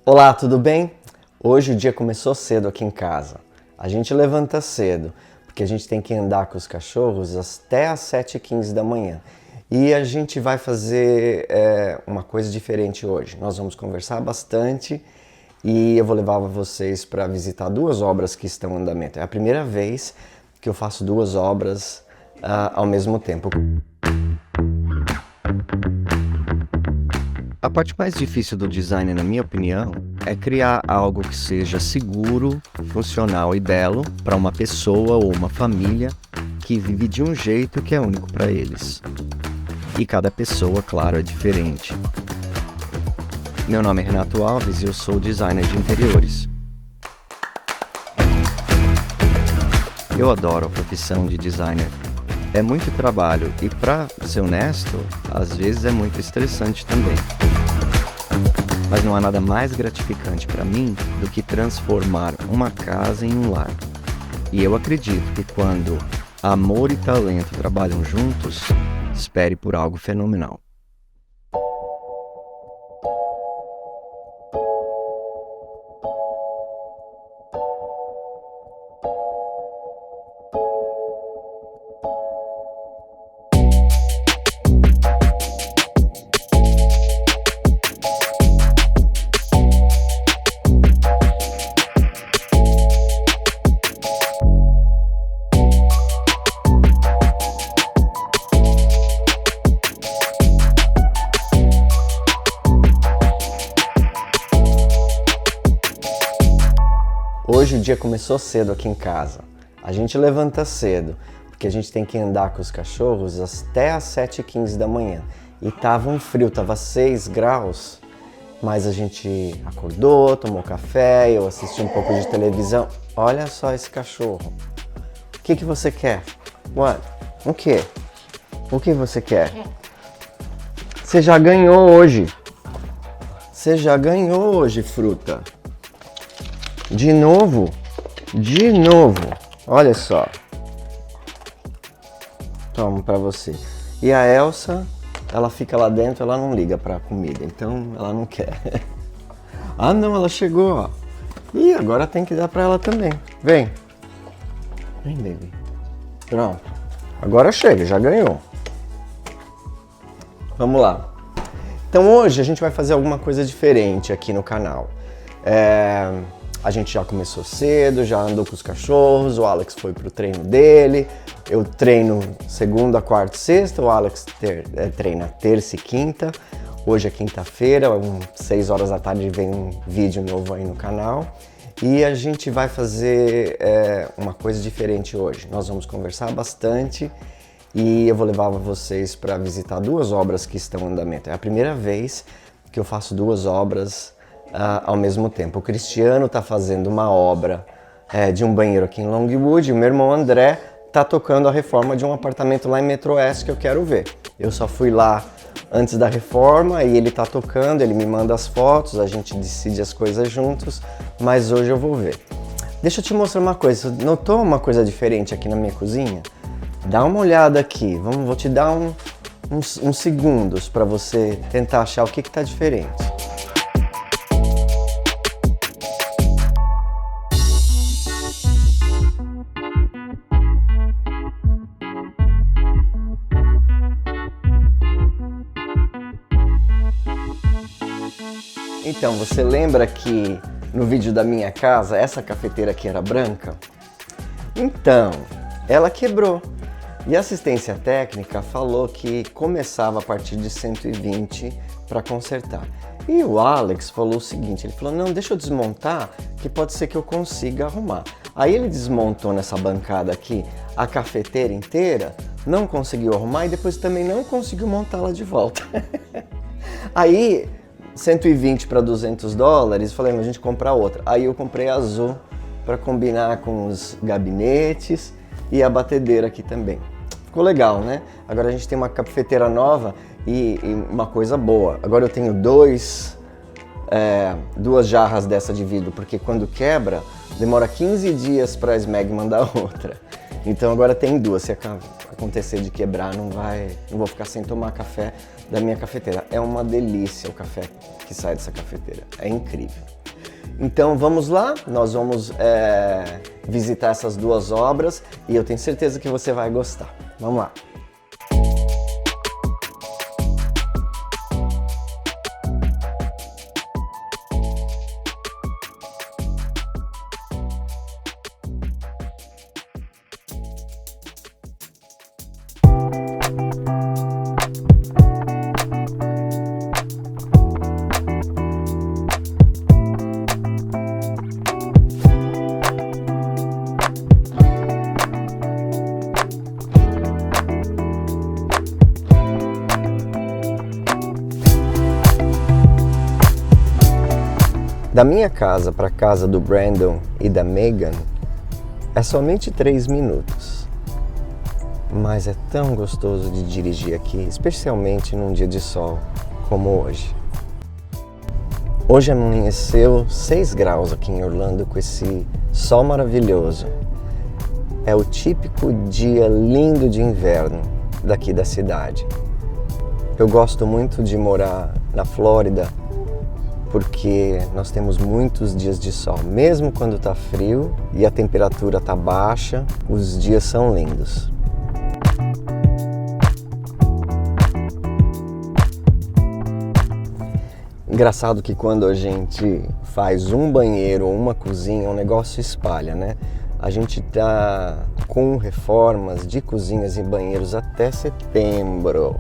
Olá, tudo bem? Hoje o dia começou cedo aqui em casa. A gente levanta cedo, porque a gente tem que andar com os cachorros até às 7h15 da manhã. E a gente vai fazer uma coisa diferente hoje. Nós vamos conversar bastante e eu vou levar vocês para visitar duas obras que estão em andamento. É a primeira vez que eu faço duas obras ao mesmo tempo. A parte mais difícil do design, na minha opinião, é criar algo que seja seguro, funcional e belo para uma pessoa ou uma família que vive de um jeito que é único para eles. E cada pessoa, claro, é diferente. Meu nome é Renato Alves e eu sou designer de interiores. Eu adoro a profissão de designer. É muito trabalho e, para ser honesto, às vezes é muito estressante também. Mas não há nada mais gratificante para mim do que transformar uma casa em um lar. E eu acredito que quando amor e talento trabalham juntos, espere por algo fenomenal. Hoje o dia começou cedo aqui em casa. A gente levanta cedo, porque a gente tem que andar com os cachorros até às 7h15 da manhã. E tava um frio, tava 6 graus, mas a gente acordou, tomou café, eu assisti um pouco de televisão. Olha só esse cachorro. O que você quer? What? O quê? O que você quer? Você já ganhou hoje. Você já ganhou hoje, fruta. De novo, olha só. Toma pra você. E a Elsa, ela fica lá dentro, ela não liga pra comida, então ela não quer. Ah não, ela chegou, ó. E agora tem que dar pra ela também. Vem. Vem, baby. Pronto. Agora chega, já ganhou. Vamos lá. Então hoje a gente vai fazer alguma coisa diferente aqui no canal. A gente já começou cedo, já andou com os cachorros, o Alex foi pro treino dele, eu treino segunda, quarta e sexta, o Alex treina terça e quinta, hoje é quinta-feira, 6 horas da tarde vem um vídeo novo aí no canal e a gente vai fazer uma coisa diferente hoje. Nós vamos conversar bastante e eu vou levar vocês para visitar duas obras que estão em andamento. É a primeira vez que eu faço duas obras ao mesmo tempo. O Cristiano está fazendo uma obra de um banheiro aqui em Longwood e o meu irmão André está tocando a reforma de um apartamento lá em Metro Oeste que eu quero ver. Eu só fui lá antes da reforma e ele está tocando, ele me manda as fotos, a gente decide as coisas juntos, mas hoje eu vou ver. Deixa eu te mostrar uma coisa, notou uma coisa diferente aqui na minha cozinha? Dá uma olhada aqui, vou te dar uns segundos para você tentar achar o que está diferente. Então, você lembra que no vídeo da minha casa, essa cafeteira aqui era branca? Então, ela quebrou. E a assistência técnica falou que começava a partir de 120 para consertar. E o Alex falou o seguinte, ele falou, não, deixa eu desmontar, que pode ser que eu consiga arrumar. Aí ele desmontou nessa bancada aqui a cafeteira inteira, não conseguiu arrumar e depois também não conseguiu montá-la de volta. Aí 120 para $200, falei, mas a gente compra outra. Aí eu comprei a azul para combinar com os gabinetes e a batedeira aqui também. Ficou legal, né? Agora a gente tem uma cafeteira nova e uma coisa boa. Agora eu tenho duas jarras dessa de vidro, porque quando quebra, demora 15 dias para a Smeg mandar outra. Então agora tem duas. Se acontecer de quebrar, não vou ficar sem tomar café da minha cafeteira. É uma delícia o café que sai dessa cafeteira, é incrível. Então vamos lá, nós vamos visitar essas duas obras e eu tenho certeza que você vai gostar. Vamos lá. Da minha casa para a casa do Brandon e da Megan é somente 3 minutos. Mas é tão gostoso de dirigir aqui, especialmente num dia de sol como hoje. Hoje amanheceu 6 graus aqui em Orlando com esse sol maravilhoso. É o típico dia lindo de inverno daqui da cidade. Eu gosto muito de morar na Flórida, porque nós temos muitos dias de sol. Mesmo quando está frio e a temperatura está baixa, os dias são lindos. Engraçado que quando a gente faz um banheiro ou uma cozinha, o negócio espalha, né? A gente tá com reformas de cozinhas e banheiros até setembro.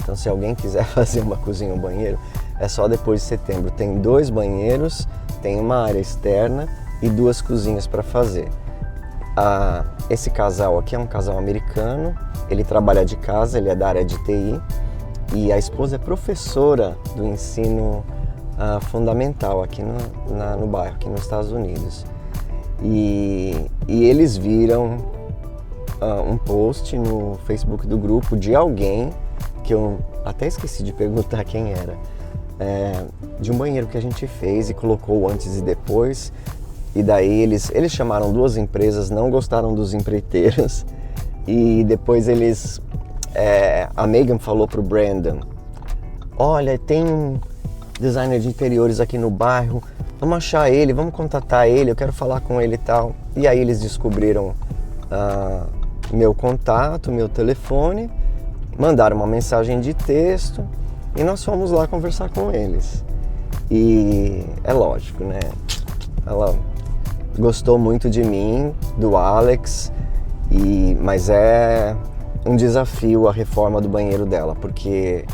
Então se alguém quiser fazer uma cozinha ou um banheiro, é só depois de setembro. Tem 2 banheiros, tem uma área externa e 2 cozinhas para fazer. Esse casal aqui é um casal americano, ele trabalha de casa, ele é da área de TI e a esposa é professora do ensino fundamental aqui no bairro, aqui nos Estados Unidos. E eles viram um post no Facebook do grupo de alguém, que eu até esqueci de perguntar quem era, de um banheiro que a gente fez e colocou antes e depois, e daí eles chamaram 2 empresas, não gostaram dos empreiteiros, e depois a Megan falou pro Brandon: olha, tem um designer de interiores aqui no bairro, vamos achar ele, vamos contatar ele, eu quero falar com ele e tal. E aí eles descobriram meu contato, meu telefone, mandaram uma mensagem de texto e nós fomos lá conversar com eles. E é lógico, né? Ela gostou muito de mim, do Alex, mas é um desafio a reforma do banheiro dela, porque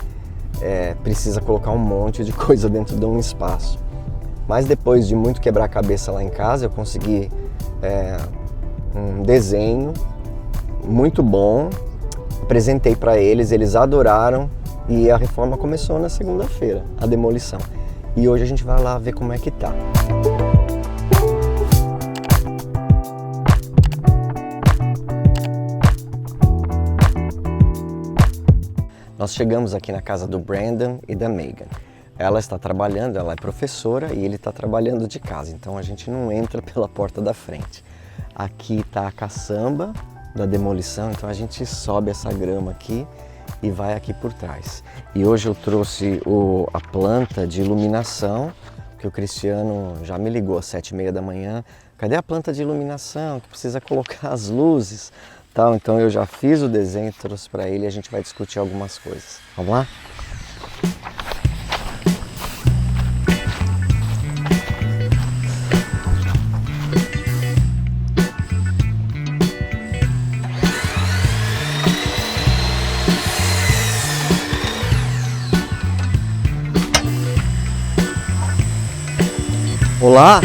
precisa colocar um monte de coisa dentro de um espaço. Mas depois de muito quebrar a cabeça lá em casa, eu consegui um desenho muito bom, apresentei para eles, eles adoraram e a reforma começou na segunda-feira, a demolição. E hoje a gente vai lá ver como é que tá. Nós chegamos aqui na casa do Brandon e da Megan. Ela está trabalhando, ela é professora e ele está trabalhando de casa, então a gente não entra pela porta da frente. Aqui está a caçamba da demolição, então a gente sobe essa grama aqui e vai aqui por trás. E hoje eu trouxe a planta de iluminação, que o Cristiano já me ligou às 7h30 da manhã. Cadê a planta de iluminação que precisa colocar as luzes? Tal, então eu já fiz o desenho, trouxe para ele e a gente vai discutir algumas coisas. Vamos lá? Olá!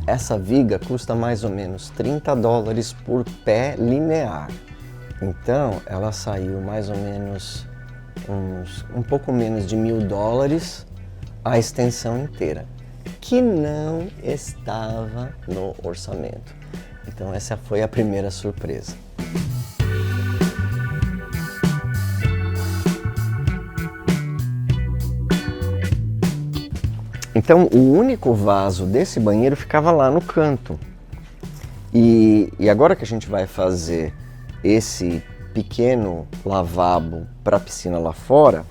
Essa viga custa mais ou menos $30 por pé linear. Então ela saiu mais ou menos um pouco menos de $1.000 a extensão inteira, que não estava no orçamento. Então essa foi a primeira surpresa. Então o único vaso desse banheiro ficava lá no canto. E agora que a gente vai fazer esse pequeno lavabo para a piscina lá fora,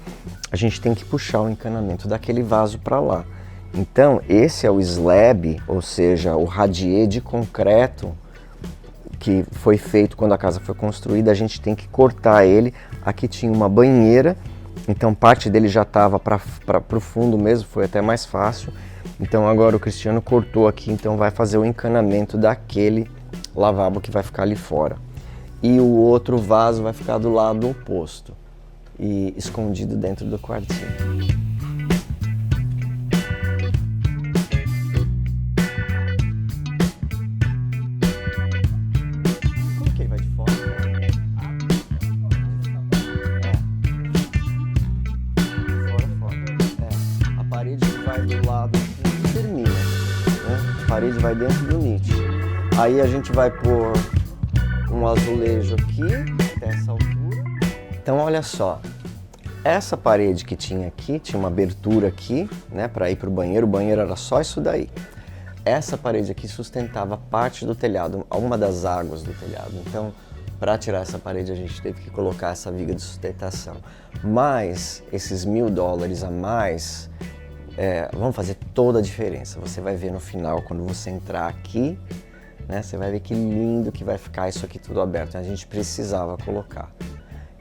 a gente tem que puxar o encanamento daquele vaso para lá. Então esse é o slab, ou seja, o radier de concreto que foi feito quando a casa foi construída. A gente tem que cortar ele. Aqui tinha uma banheira, então parte dele já estava para o fundo mesmo, foi até mais fácil. Então agora o Cristiano cortou aqui, então vai fazer o encanamento daquele lavabo que vai ficar ali fora. E o outro vaso vai ficar do lado oposto e escondido dentro do quartinho. Do lado aqui e termina, né? A parede vai dentro do nicho. Aí a gente vai pôr um azulejo aqui até essa altura. Então olha só, essa parede que tinha aqui, tinha uma abertura aqui, né, para ir para o banheiro era só isso daí. Essa parede aqui sustentava parte do telhado, uma das águas do telhado. Então, para tirar essa parede a gente teve que colocar essa viga de sustentação. Mas esses $1.000 a mais vão fazer toda a diferença. Você vai ver no final, quando você entrar aqui, né, você vai ver que lindo que vai ficar isso aqui tudo aberto. A gente precisava colocar.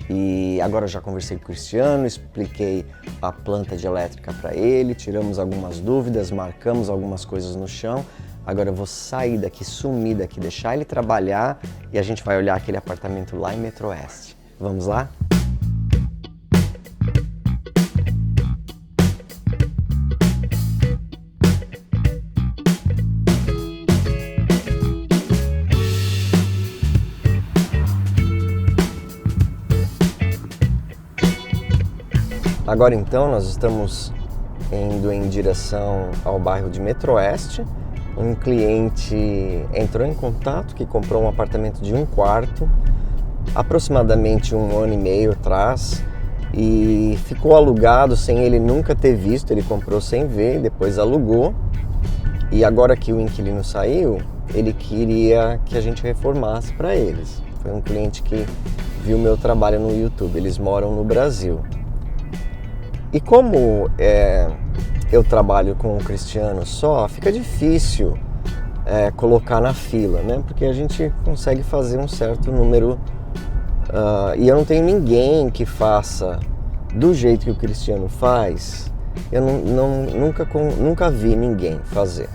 E agora eu já conversei com o Cristiano, expliquei a planta de elétrica para ele, tiramos algumas dúvidas, marcamos algumas coisas no chão. Agora eu vou sair daqui, sumir daqui, deixar ele trabalhar e a gente vai olhar aquele apartamento lá em Metro Oeste. Vamos lá? Agora então nós estamos indo em direção ao bairro de Metro Oeste. Um cliente entrou em contato que comprou um apartamento de 1 quarto, aproximadamente 1 ano e meio atrás, e ficou alugado sem ele nunca ter visto. Ele comprou sem ver, depois alugou, e agora que o inquilino saiu, ele queria que a gente reformasse para eles. Foi um cliente que viu meu trabalho no YouTube, eles moram no Brasil. E como eu trabalho com o Cristiano só, fica difícil colocar na fila, né? Porque a gente consegue fazer um certo número e eu não tenho ninguém que faça do jeito que o Cristiano faz. Eu nunca vi ninguém fazer.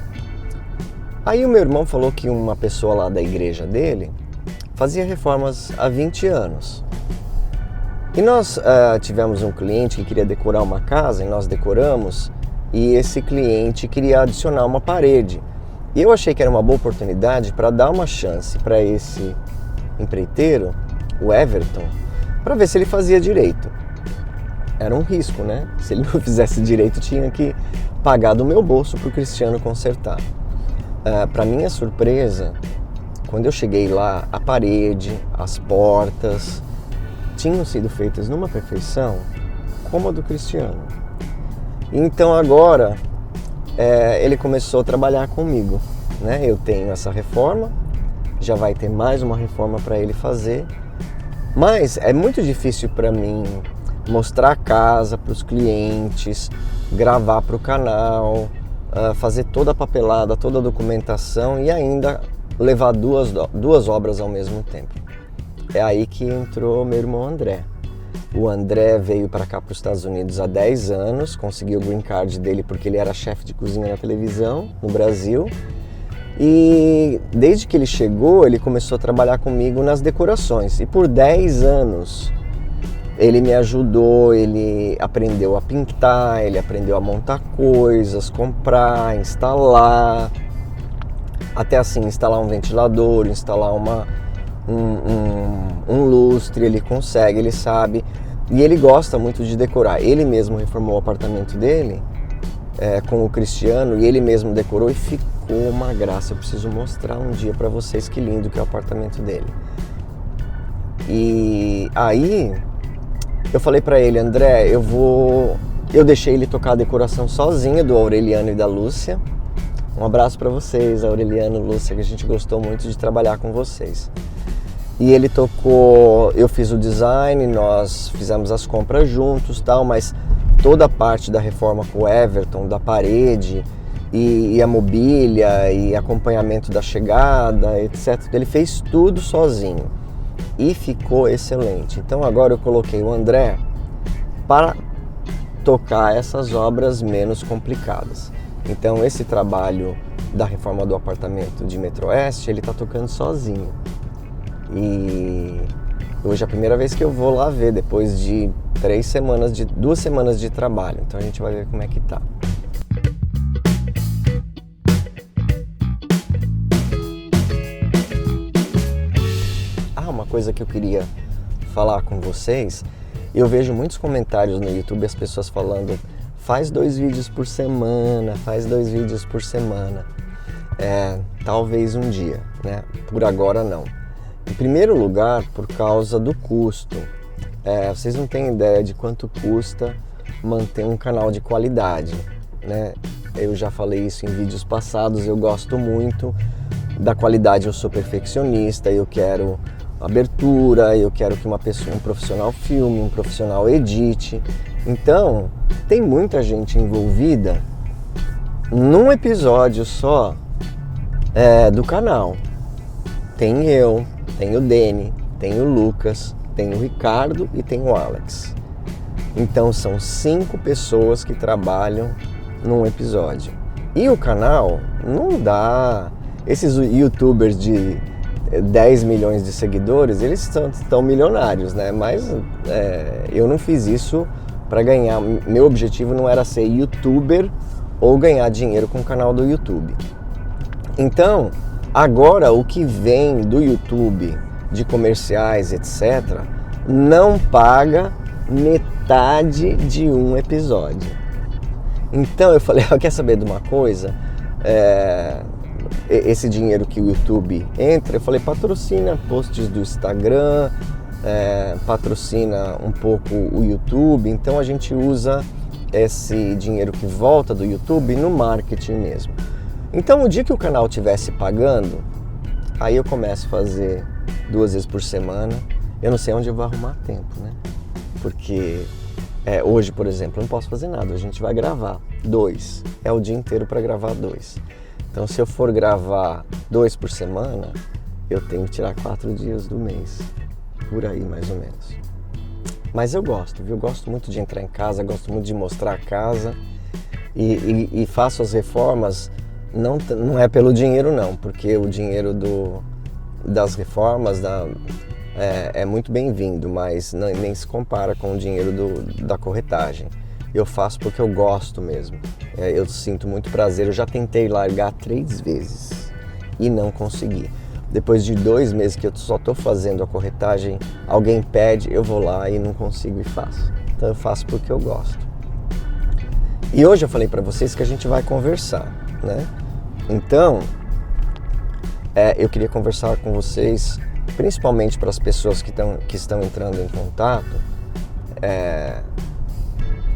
Aí o meu irmão falou que uma pessoa lá da igreja dele fazia reformas há 20 anos. E nós tivemos um cliente que queria decorar uma casa, e nós decoramos, e esse cliente queria adicionar uma parede. E eu achei que era uma boa oportunidade para dar uma chance para esse empreiteiro, o Everton, para ver se ele fazia direito. Era um risco, né? Se ele não fizesse direito, tinha que pagar do meu bolso para o Cristiano consertar. Para minha surpresa, quando eu cheguei lá, a parede, as portas tinham sido feitas numa perfeição como a do Cristiano. Então agora ele começou a trabalhar comigo, né? Eu tenho essa reforma, já vai ter mais uma reforma para ele fazer, mas é muito difícil para mim mostrar a casa para os clientes, gravar para o canal, fazer toda a papelada, toda a documentação e ainda levar duas obras ao mesmo tempo. É aí que entrou meu irmão André. O André veio para cá para os Estados Unidos há 10 anos, conseguiu o green card dele porque ele era chefe de cozinha na televisão no Brasil. E desde que ele chegou, ele começou a trabalhar comigo nas decorações. E por 10 anos ele me ajudou, ele aprendeu a pintar, ele aprendeu a montar coisas, comprar, instalar. Até assim, instalar um ventilador, instalar um lustre, ele consegue, ele sabe, e ele gosta muito de decorar. Ele mesmo reformou o apartamento dele com o Cristiano e ele mesmo decorou e ficou ficou uma graça. Eu preciso mostrar um dia para vocês que lindo que é o apartamento dele. E aí eu falei para ele, André, eu deixei ele tocar a decoração sozinho do Aureliano e da Lúcia. Um abraço para vocês, Aureliano e Lúcia, que a gente gostou muito de trabalhar com vocês. E ele tocou, eu fiz o design, nós fizemos as compras juntos, tal, mas toda a parte da reforma com o Everton, da parede e a mobília e acompanhamento da chegada, etc. Ele fez tudo sozinho e ficou excelente. Então agora eu coloquei o André para tocar essas obras menos complicadas. Então esse trabalho da reforma do apartamento de Metroeste, ele está tocando sozinho. E hoje é a primeira vez que eu vou lá ver, depois de 2 semanas de trabalho. Então a gente vai ver como é que tá. Uma coisa que eu queria falar com vocês, eu vejo muitos comentários no YouTube, as pessoas falando, faz 2 vídeos por semana, faz 2 vídeos por semana. Talvez um dia, né? Por agora não. Em primeiro lugar, por causa do custo. Vocês não têm ideia de quanto custa manter um canal de qualidade, né? Eu já falei isso em vídeos passados, eu gosto muito da qualidade, eu sou perfeccionista, eu quero abertura, eu quero que um profissional filme, um profissional edite. Então, tem muita gente envolvida num episódio só do canal. Tem eu, tem o Deni, tem o Lucas, tem o Ricardo e tem o Alex. Então são 5 pessoas que trabalham num episódio. E o canal não dá... Esses youtubers de 10 milhões de seguidores, eles estão milionários, né? Mas eu não fiz isso para ganhar. Meu objetivo não era ser youtuber ou ganhar dinheiro com o canal do YouTube. Então, agora o que vem do YouTube, de comerciais, etc., não paga metade de um episódio. Então eu falei, quer saber de uma coisa? Esse dinheiro que o YouTube entra, eu falei, patrocina posts do Instagram, patrocina um pouco o YouTube. Então a gente usa esse dinheiro que volta do YouTube no marketing mesmo. Então o dia que o canal estivesse pagando, aí eu começo a fazer 2 vezes por semana. Eu não sei onde eu vou arrumar tempo, né? Porque hoje, por exemplo, eu não posso fazer nada. A gente vai gravar 2. É o dia inteiro para gravar 2. Então se eu for gravar 2 por semana, eu tenho que tirar 4 dias do mês. Por aí, mais ou menos. Mas eu gosto, viu? Eu gosto muito de entrar em casa, gosto muito de mostrar a casa. E faço as reformas, não é pelo dinheiro não, porque o dinheiro das reformas é muito bem-vindo, mas nem se compara com o dinheiro da corretagem. Eu faço porque eu gosto mesmo, eu sinto muito prazer. Eu já tentei largar 3 vezes e não consegui. Depois de 2 meses que eu só estou fazendo a corretagem, alguém pede, eu vou lá e não consigo e faço. Então eu faço porque eu gosto. E hoje eu falei para vocês que a gente vai conversar, né? Então, eu queria conversar com vocês, principalmente para as pessoas que estão entrando em contato.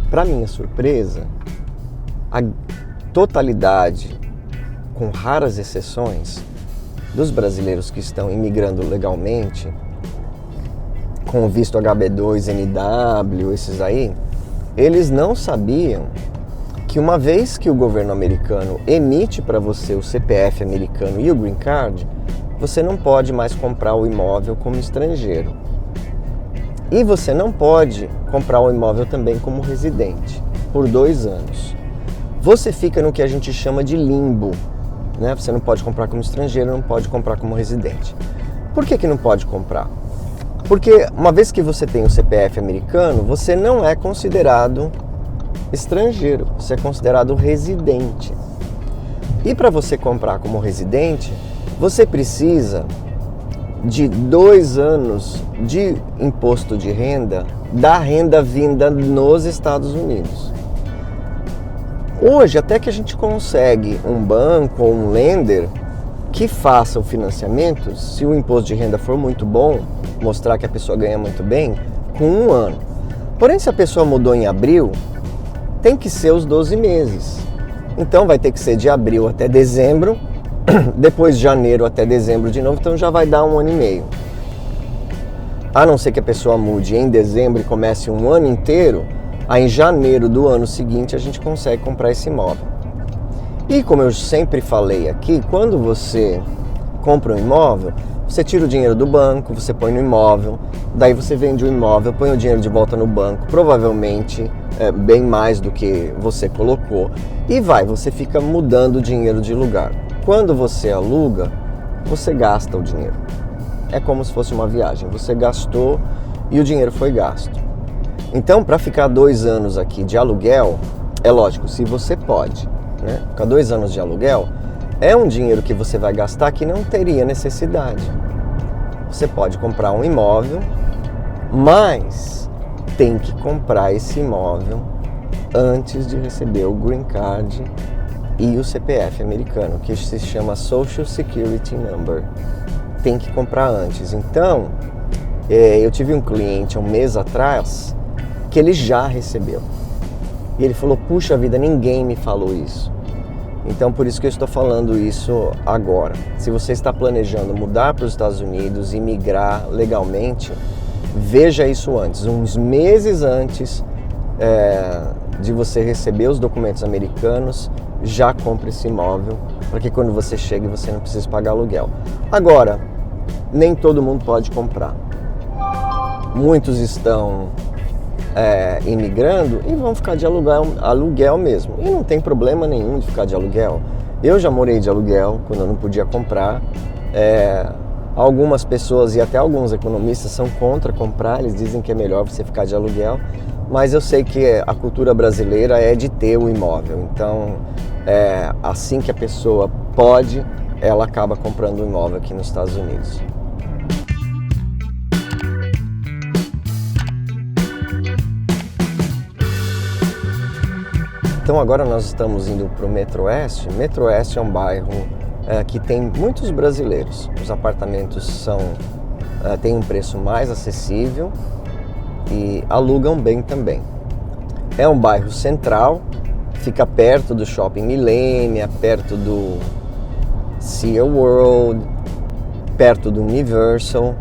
Para minha surpresa, a totalidade, com raras exceções, dos brasileiros que estão imigrando legalmente, com o visto HB2, NW, esses aí, eles não sabiam que uma vez que o governo americano emite para você o CPF americano e o Green Card, você não pode mais comprar o imóvel como estrangeiro. E você não pode comprar o imóvel também como residente, por 2 anos. Você fica no que a gente chama de limbo, né? Você não pode comprar como estrangeiro, não pode comprar como residente. Por que não pode comprar? Porque uma vez que você tem o CPF americano, você não é considerado estrangeiro, você é considerado residente. E para você comprar como residente, você precisa de 2 anos de imposto de renda da renda vinda nos Estados Unidos. Hoje até que a gente consegue um banco ou um lender que faça o financiamento, se o imposto de renda for muito bom, mostrar que a pessoa ganha muito bem, com 1 ano. Porém, se a pessoa mudou em abril, tem que ser os 12 meses. Então vai ter que ser de abril até dezembro, depois de janeiro até dezembro de novo, então já vai dar 1 ano e meio. A não ser que a pessoa mude em dezembro e comece um ano inteiro, aí em janeiro do ano seguinte a gente consegue comprar esse imóvel. E como eu sempre falei aqui, quando você compra um imóvel, você tira o dinheiro do banco, você põe no imóvel, daí você vende o imóvel, põe o dinheiro de volta no banco, provavelmente bem mais do que você colocou, e você fica mudando o dinheiro de lugar. Quando você aluga, você gasta o dinheiro. É como se fosse uma viagem, você gastou e o dinheiro foi gasto. Então, para ficar 2 anos aqui de aluguel, é lógico, se você pode, né? Ficar 2 anos de aluguel é um dinheiro que você vai gastar que não teria necessidade. Você pode comprar um imóvel, mas tem que comprar esse imóvel antes de receber o Green Card e o CPF americano, que se chama Social Security Number. Tem que comprar antes. Então, eu tive um cliente há um mês atrás que ele já recebeu. E ele falou, puxa vida, ninguém me falou isso. Então, por isso que eu estou falando isso agora. Se você está planejando mudar para os Estados Unidos e migrar legalmente, veja isso antes, uns meses antes de você receber os documentos americanos, já compre esse imóvel, para que quando você chegue você não precise pagar aluguel. Agora, nem todo mundo pode comprar. Muitos estão imigrando e vão ficar de aluguel mesmo. E não tem problema nenhum de ficar de aluguel. Eu já morei de aluguel quando eu não podia comprar. Algumas pessoas e até alguns economistas são contra comprar, eles dizem que é melhor você ficar de aluguel, mas eu sei que a cultura brasileira é de ter o imóvel. Então, assim que a pessoa pode, ela acaba comprando um imóvel aqui nos Estados Unidos. Então agora nós estamos indo para o Metro Oeste. Metro Oeste é um bairro que tem muitos brasileiros. Os apartamentos têm um preço mais acessível e alugam bem também. É um bairro central, fica perto do Shopping Millennia, perto do SeaWorld, perto do Universal.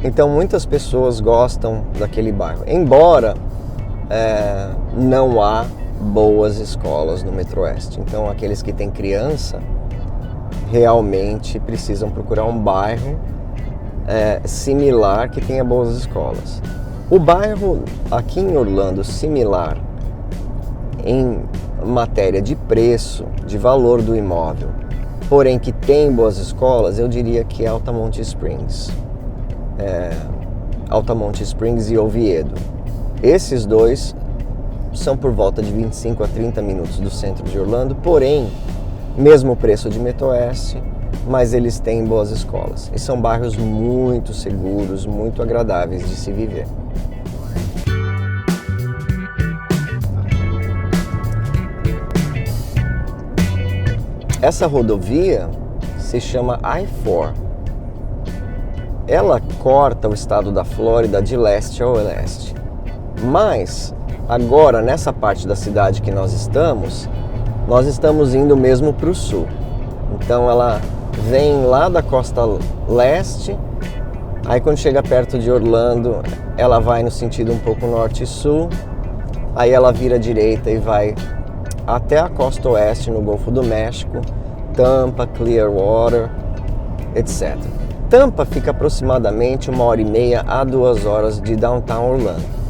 Então muitas pessoas gostam daquele bairro. Embora não há boas escolas no Metro Oeste. Então aqueles que têm criança realmente precisam procurar um bairro similar que tenha boas escolas. O bairro aqui em Orlando similar em matéria de preço, de valor do imóvel, porém que tem boas escolas, eu diria que é Altamonte Springs. Altamonte Springs e Oviedo. Esses dois são por volta de 25 a 30 minutos do centro de Orlando, porém, mesmo preço de Metro Oeste, mas eles têm boas escolas. E são bairros muito seguros, muito agradáveis de se viver. Essa rodovia se chama I-4. Ela corta o estado da Flórida de leste a oeste, mas agora, nessa parte da cidade que nós estamos indo mesmo para o sul. Então ela vem lá da costa leste, aí quando chega perto de Orlando, ela vai no sentido um pouco norte e sul, aí ela vira à direita e vai até a costa oeste, no Golfo do México, Tampa, Clearwater, etc. Tampa fica aproximadamente 1h30 a 2 horas de Downtown Orlando.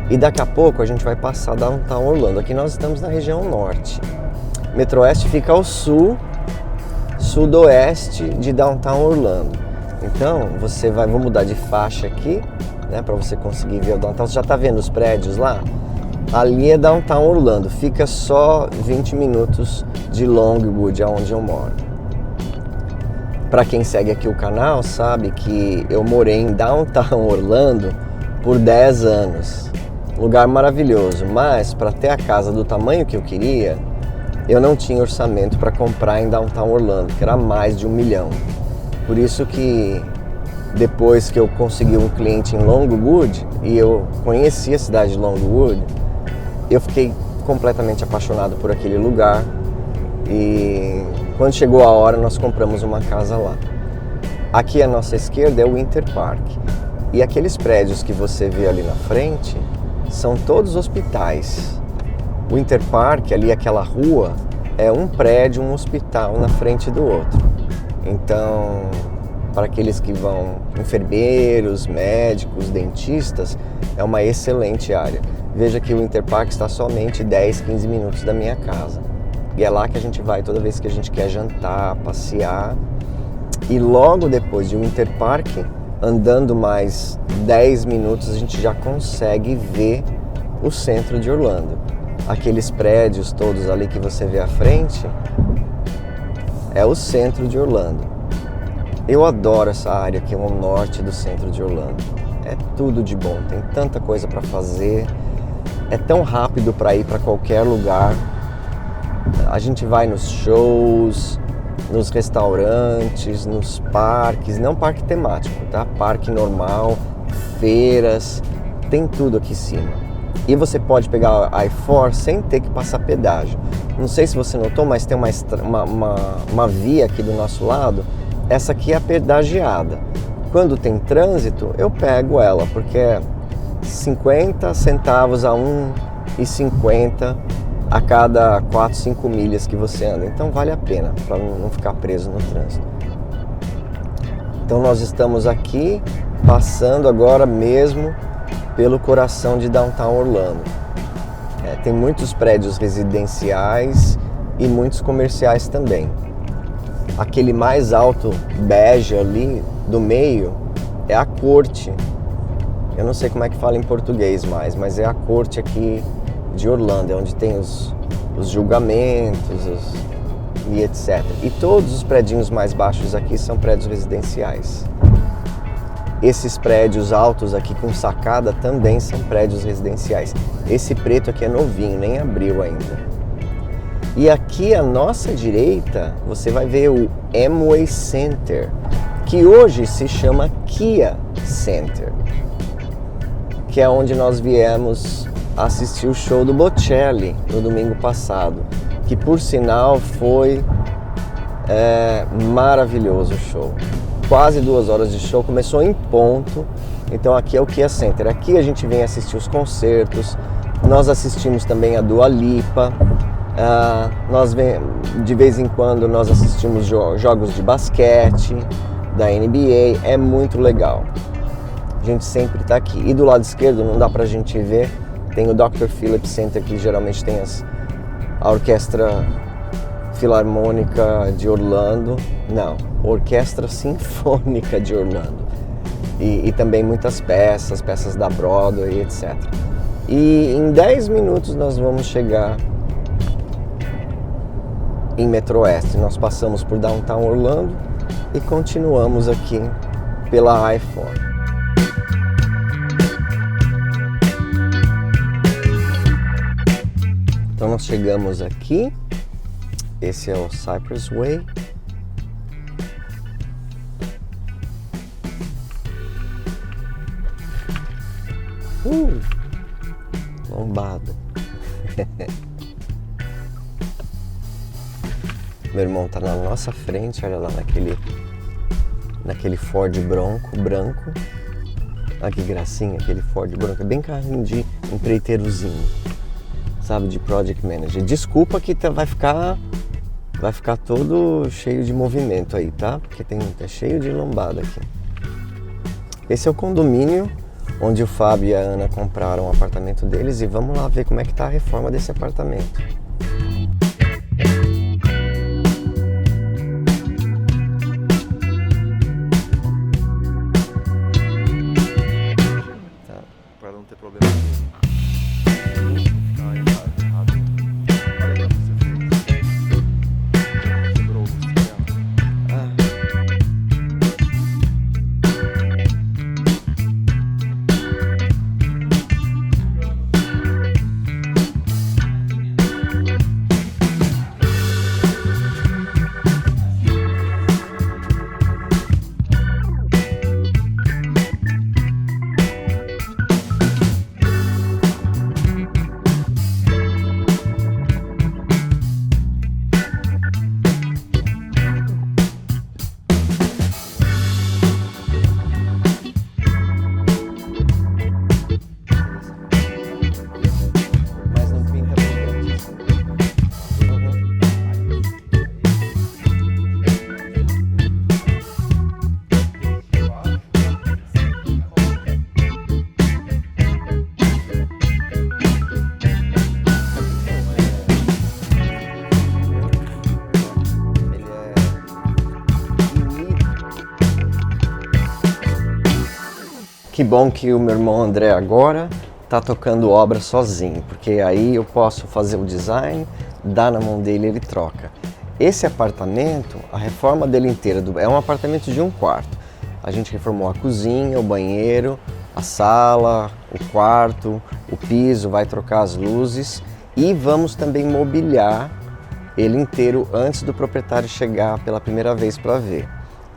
E daqui a pouco a gente vai passar Downtown Orlando. Aqui nós estamos na região norte. Metro Oeste fica ao sul, sudoeste de Downtown Orlando. Então, vou mudar de faixa aqui, né, para você conseguir ver o Downtown. Você já está vendo os prédios lá? Ali é Downtown Orlando. Fica só 20 minutos de Longwood, onde eu moro. Para quem segue aqui o canal, sabe que eu morei em Downtown Orlando por 10 anos. Lugar maravilhoso, mas para ter a casa do tamanho que eu queria, eu não tinha orçamento para comprar em Downtown Orlando, que era mais de 1 milhão. Por isso que depois que eu consegui um cliente em Longwood e eu conheci a cidade de Longwood, eu fiquei completamente apaixonado por aquele lugar e quando chegou a hora nós compramos uma casa lá. Aqui à nossa esquerda é o Winter Park e aqueles prédios que você vê ali na frente são todos hospitais. O Winter Park, ali aquela rua, é um prédio, um hospital na frente do outro. Então, para aqueles que vão, enfermeiros, médicos, dentistas, é uma excelente área. Veja que o Winter Park está somente 10, 15 minutos da minha casa. E é lá que a gente vai toda vez que a gente quer jantar, passear. E logo depois de Winter Park, andando mais 10 minutos, a gente já consegue ver o centro de Orlando. Aqueles prédios todos ali que você vê à frente, é o centro de Orlando. Eu adoro essa área que é o norte do centro de Orlando. É tudo de bom, tem tanta coisa para fazer, é tão rápido para ir para qualquer lugar. A gente vai nos shows, nos restaurantes, nos parques, não parque temático, tá? Parque normal, feiras, tem tudo aqui em cima. E você pode pegar a I-4 sem ter que passar pedágio. Não sei se você notou, mas tem uma via aqui do nosso lado. Essa aqui é pedagiada. Quando tem trânsito, eu pego ela, porque é 50 centavos a 1,50 a cada 4, 5 milhas que você anda. Então vale a pena, para não ficar preso no trânsito. Então nós estamos aqui, passando agora mesmo pelo coração de Downtown Orlando. Tem muitos prédios residenciais e muitos comerciais também. Aquele mais alto bege ali do meio é a corte. Eu não sei como é que fala em português mais, mas é a corte aqui de Orlando, é onde tem os julgamentos e etc. E todos os predinhos mais baixos aqui são prédios residenciais. Esses prédios altos aqui com sacada também são prédios residenciais. Esse preto aqui é novinho, nem abriu ainda. E aqui à nossa direita você vai ver o Amway Center, que hoje se chama Kia Center, que é onde nós viemos assistir o show do Bocelli no domingo passado, que por sinal foi maravilhoso o show. Quase 2 horas de show, começou em ponto. Então aqui é o Kia Center. Aqui a gente vem assistir os concertos. Nós assistimos também a Dua Lipa. De vez em quando nós assistimos jogos de basquete da NBA. É muito legal. A gente sempre está aqui. E do lado esquerdo não dá pra gente ver. Tem o Dr. Phillips Center, que geralmente tem a Orquestra Filarmônica de Orlando. Não, Orquestra Sinfônica de Orlando. E também muitas peças da Broadway, etc. E em 10 minutos nós vamos chegar em Metro Oeste. Nós passamos por Downtown Orlando e continuamos aqui pela I-4. Então nós chegamos aqui. Esse é o Cypress Way. Lombada. Meu irmão tá na nossa frente, olha lá, naquele Ford Bronco branco. Olha que gracinha, aquele Ford Bronco, é bem carrinho de empreiteirozinho, sabe, de Project Manager. Desculpa que vai ficar todo cheio de movimento aí, tá? Porque é cheio de lombada aqui. Esse é o condomínio onde o Fábio e a Ana compraram o apartamento deles e vamos lá ver como é que tá a reforma desse apartamento. Tá, para não ter problema nenhum. Que bom que o meu irmão André agora tá tocando obra sozinho, porque aí eu posso fazer o design, dar na mão dele e ele troca. Esse apartamento, a reforma dele inteira, é um apartamento de 1 quarto. A gente reformou a cozinha, o banheiro, a sala, o quarto, o piso, vai trocar as luzes e vamos também mobiliar ele inteiro antes do proprietário chegar pela primeira vez para ver.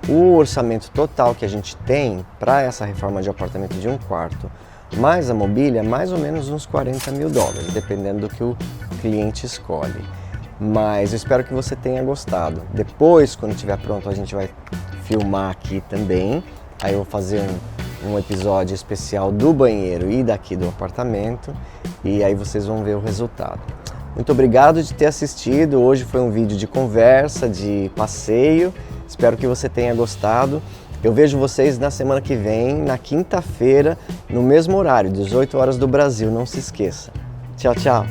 O orçamento total que a gente tem para essa reforma de apartamento de 1 quarto, mais a mobília, é mais ou menos uns 40 mil dólares, dependendo do que o cliente escolhe. Mas eu espero que você tenha gostado. Depois, quando estiver pronto, a gente vai filmar aqui também. Aí eu vou fazer um episódio especial do banheiro e daqui do apartamento. E aí vocês vão ver o resultado. Muito obrigado de ter assistido. Hoje foi um vídeo de conversa, de passeio. Espero que você tenha gostado. Eu vejo vocês na semana que vem, na quinta-feira, no mesmo horário, 18 horas do Brasil. Não se esqueça. Tchau, tchau.